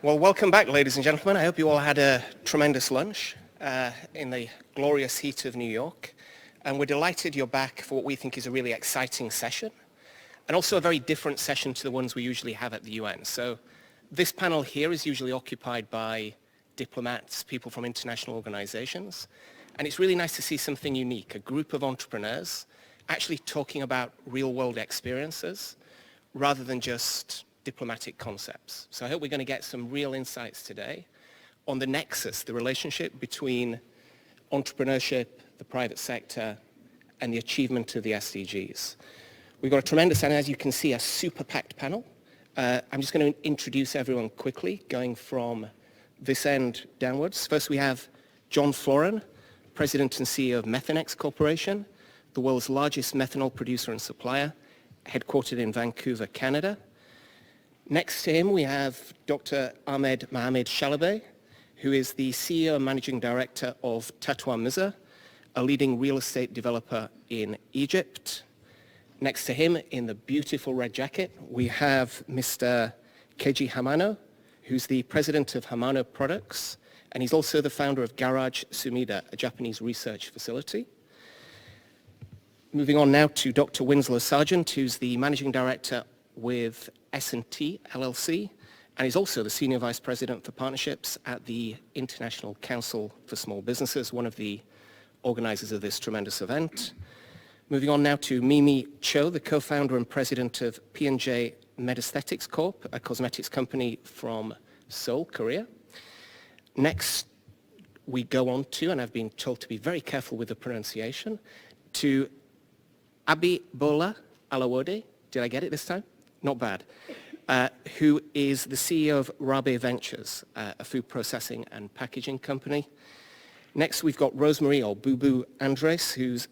Well, welcome back, ladies and gentlemen. I hope you all had a tremendous lunch in the glorious heat of New York. And we're delighted you're back for what we think is a really exciting session, and also a very different session to the ones we usually have at the UN. So this panel here is usually occupied by diplomats, people from international organizations. And it's really nice to see something unique, a group of entrepreneurs actually talking about real-world experiences rather than just diplomatic concepts. So I hope we're going to get some real insights today on the nexus, the relationship between entrepreneurship, the private sector, and the achievement of the SDGs. We've got a tremendous, and as you can see, a super packed panel. I'm just going to introduce everyone quickly, going from this end downwards. First, we have John Florin, President and CEO of Methanex Corporation, the world's largest methanol producer and supplier, headquartered in Vancouver, Canada. Next to him, we have Dr. Ahmed Shalaby, who is the CEO and Managing Director of Tatweer, Misr, a leading real estate developer in Egypt. Next to him, in the beautiful red jacket, we have Mr. Keiji Hamano, who's the president of Hamano Products, and he's also the founder of Garage Sumida, a Japanese research facility. Moving on now to Dr. Winslow Sargent, who's the managing director with S&T LLC, and he's also the senior vice president for partnerships at the International Council for Small Businesses, one of the organizers of this tremendous event. Moving on now to Mimi Cho, the co-founder and president of P&J Medesthetics Corp., a cosmetics company from Seoul, Korea. Next, we go on to, and I've been told to be very careful with the pronunciation, to Abibola Alawode. Did I get it this time? Not bad. Who is the CEO of Rabe Ventures, a food processing and packaging company. Next, we've got Rosemary, or Bubu Andres, who's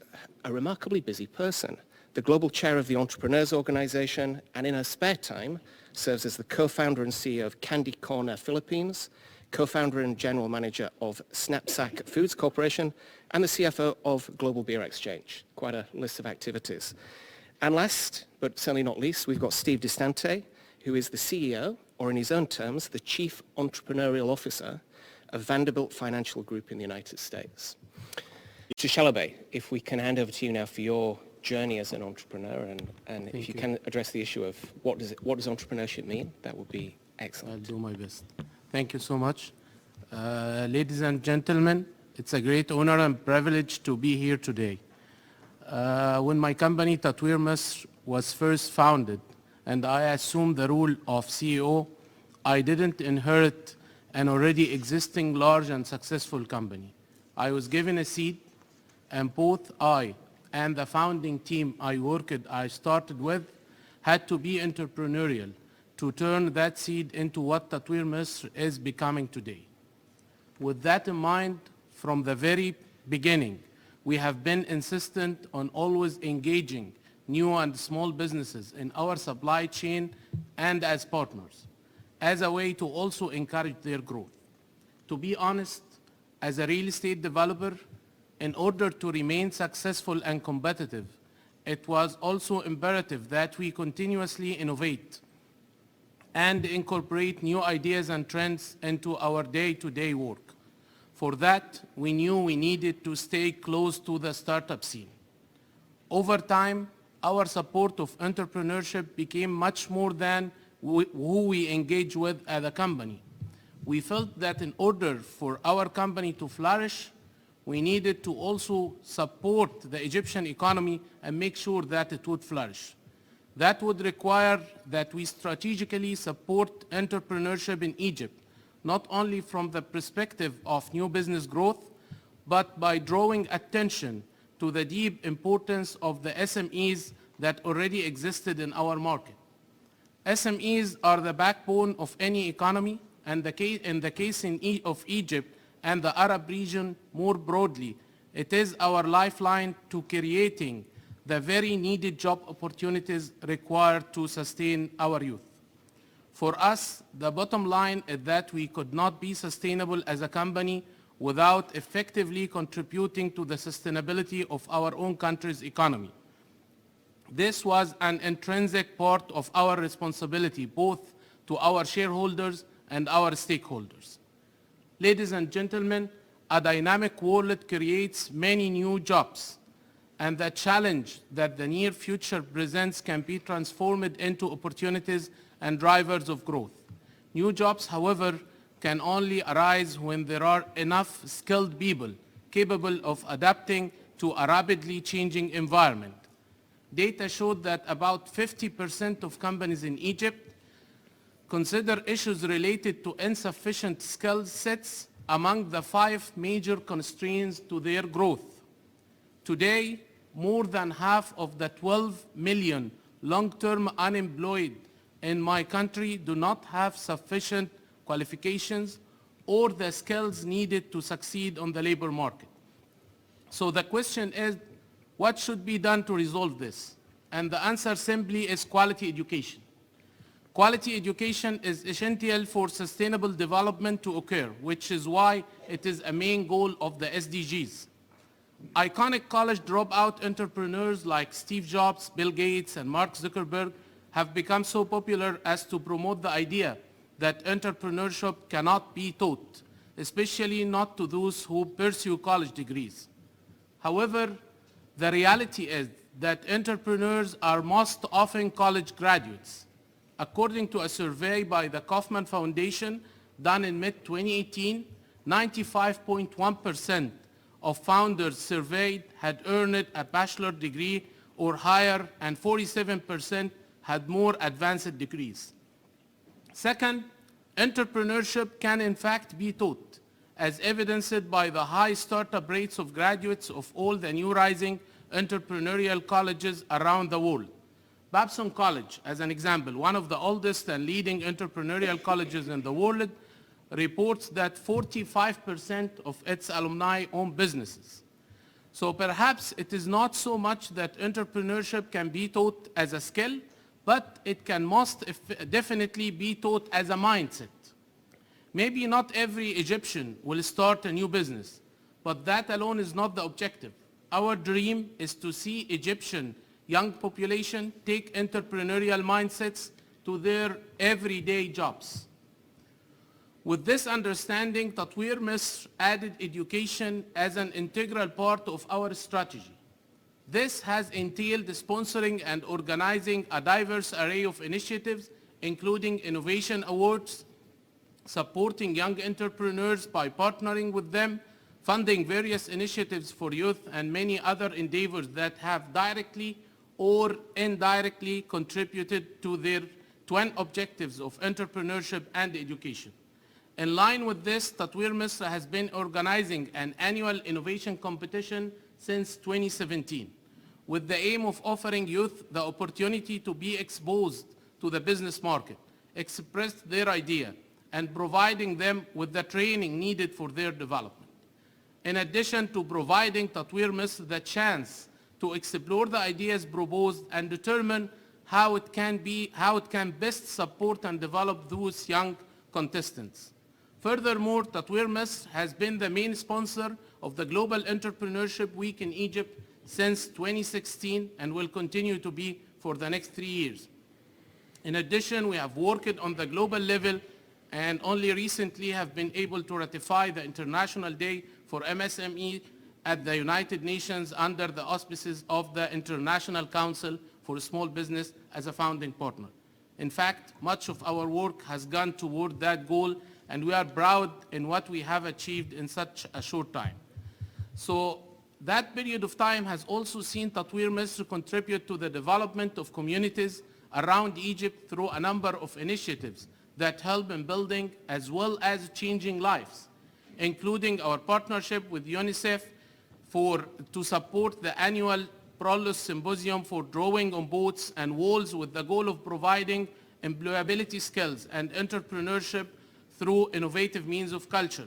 a remarkably busy person, the global chair of the Entrepreneurs Organization, and in her spare time serves as the co-founder and CEO of Candy Corner Philippines, co-founder and general manager of Snapsack Foods Corporation, and the CFO of Global Beer Exchange. Quite a list of activities. And last, but certainly not least, we've got Steve Distante, who is the CEO, or in his own terms, the Chief Entrepreneurial Officer of Vanderbilt Financial Group in the United States. Mr. Shalaby, if we can hand over to you now for your journey as an entrepreneur, and if you can address the issue of what does entrepreneurship mean, that would be excellent. I'll do my best. Thank you so much. Ladies and gentlemen, it's a great honor and privilege to be here today. When my company, Tatweer Misr, was first founded and I assumed the role of CEO, I didn't inherit an already existing large and successful company. I was given a seed, and both I and the founding team I started with had to be entrepreneurial to turn that seed into what Tatweer Misr is becoming today. With that in mind, from the very beginning, we have been insistent on always engaging new and small businesses in our supply chain and as partners, as a way to also encourage their growth. To be honest, as a real estate developer, in order to remain successful and competitive, it was also imperative that we continuously innovate and incorporate new ideas and trends into our day-to-day work. For that, we knew we needed to stay close to the startup scene. Over time, our support of entrepreneurship became much more than who we engage with as a company. We felt that in order for our company to flourish, we needed to also support the Egyptian economy and make sure that it would flourish. That would require that we strategically support entrepreneurship in Egypt, not only from the perspective of new business growth, but by drawing attention to the deep importance of the SMEs that already existed in our market. SMEs are the backbone of any economy, and in the case of Egypt and the Arab region more broadly, it is our lifeline to creating the very needed job opportunities required to sustain our youth. For us, the bottom line is that we could not be sustainable as a company without effectively contributing to the sustainability of our own country's economy. This was an intrinsic part of our responsibility, both to our shareholders and our stakeholders. Ladies and gentlemen, a dynamic world creates many new jobs, and the challenge that the near future presents can be transformed into opportunities and drivers of growth. New jobs, however, can only arise when there are enough skilled people capable of adapting to a rapidly changing environment. Data showed that about 50% of companies in Egypt consider issues related to insufficient skill sets among the 5 major constraints to their growth. Today, more than half of the 12 million long-term unemployed in my country do not have sufficient qualifications or the skills needed to succeed on the labor market. So the question is, what should be done to resolve this? And the answer simply is quality education. Quality education is essential for sustainable development to occur, which is why it is a main goal of the SDGs. Iconic college dropout entrepreneurs like Steve Jobs, Bill Gates, and Mark Zuckerberg have become so popular as to promote the idea that entrepreneurship cannot be taught, especially not to those who pursue college degrees. However, the reality is that entrepreneurs are most often college graduates. According to a survey by the Kaufman Foundation done in mid-2018, 95.1% of founders surveyed had earned a bachelor's degree or higher, and 47% had more advanced degrees. Second, entrepreneurship can in fact be taught, as evidenced by the high startup rates of graduates of all the new rising entrepreneurial colleges around the world. Babson College, as an example, one of the oldest and leading entrepreneurial colleges in the world, reports that 45% of its alumni own businesses. So perhaps it is not so much that entrepreneurship can be taught as a skill, but it can most definitely be taught as a mindset. Maybe not every Egyptian will start a new business, but that alone is not the objective. Our dream is to see Egyptian young population take entrepreneurial mindsets to their everyday jobs. With this understanding, Tatweer Misr added education as an integral part of our strategy. This has entailed sponsoring and organizing a diverse array of initiatives, including innovation awards, supporting young entrepreneurs by partnering with them, funding various initiatives for youth, and many other endeavors that have directly or indirectly contributed to their twin objectives of entrepreneurship and education. In line with this, Tatweer Misr has been organizing an annual innovation competition since 2017, with the aim of offering youth the opportunity to be exposed to the business market, express their idea, and providing them with the training needed for their development. In addition to providing Tatweer Misr the chance to explore the ideas proposed and determine how it can best support and develop those young contestants. Furthermore, Tatweer Misr has been the main sponsor of the Global Entrepreneurship Week in Egypt since 2016 and will continue to be for the next 3 years. In addition, we have worked on the global level and only recently have been able to ratify the International Day for MSME at the United Nations under the auspices of the International Council for Small Business as a founding partner. In fact, much of our work has gone toward that goal, and we are proud in what we have achieved in such a short time. So that period of time has also seen Tatweer Misr contribute to the development of communities around Egypt through a number of initiatives that help in building as well as changing lives, including our partnership with UNICEF to support the annual Prolus Symposium for drawing on boats and walls with the goal of providing employability skills and entrepreneurship through innovative means of culture.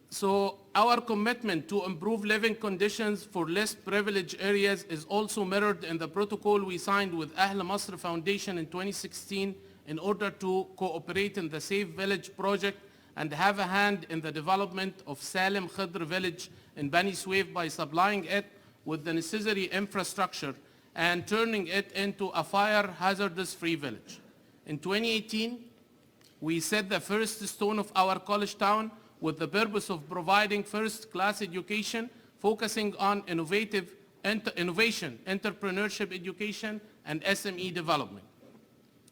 So our commitment to improve living conditions for less privileged areas is also mirrored in the protocol we signed with Ahl Masr Foundation in 2016 in order to cooperate in the Safe Village project and have a hand in the development of Salim Khidr village in Bani Suef by supplying it with the necessary infrastructure and turning it into a fire hazardous free village. In 2018, we set the first stone of our college town with the purpose of providing first-class education, focusing on innovation, entrepreneurship education, and SME development.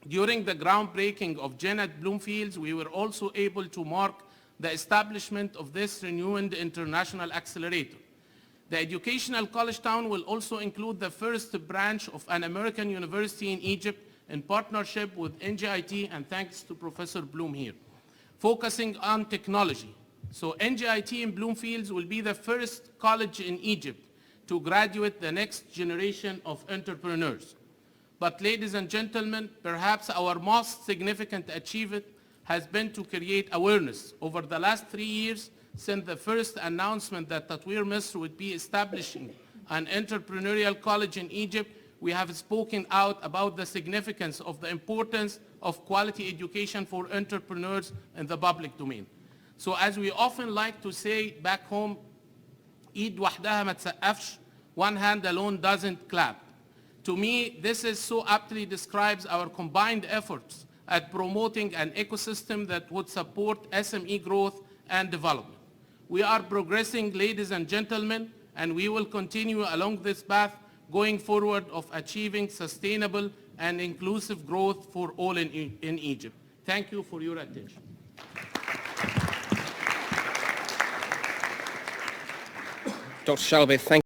During the groundbreaking of Gen at Bloomfields, we were also able to mark the establishment of this renewed international accelerator. The educational college town will also include the first branch of an American university in Egypt in partnership with NJIT, and thanks to Professor Bloom here, focusing on technology. So NJIT in Bloomfields will be the first college in Egypt to graduate the next generation of entrepreneurs. But ladies and gentlemen, perhaps our most significant achievement has been to create awareness. Over the last 3 years, since the first announcement that Tatweer Misr would be establishing an entrepreneurial college in Egypt, we have spoken out about the significance of the importance of quality education for entrepreneurs in the public domain. So as we often like to say back home, إيد وحدها ما تسقفش, one hand alone doesn't clap. To me, this is so aptly describes our combined efforts at promoting an ecosystem that would support SME growth and development. We are progressing, ladies and gentlemen, and we will continue along this path going forward of achieving sustainable and inclusive growth for all in Egypt. Thank you for your attention. Dr. Shalaby, thank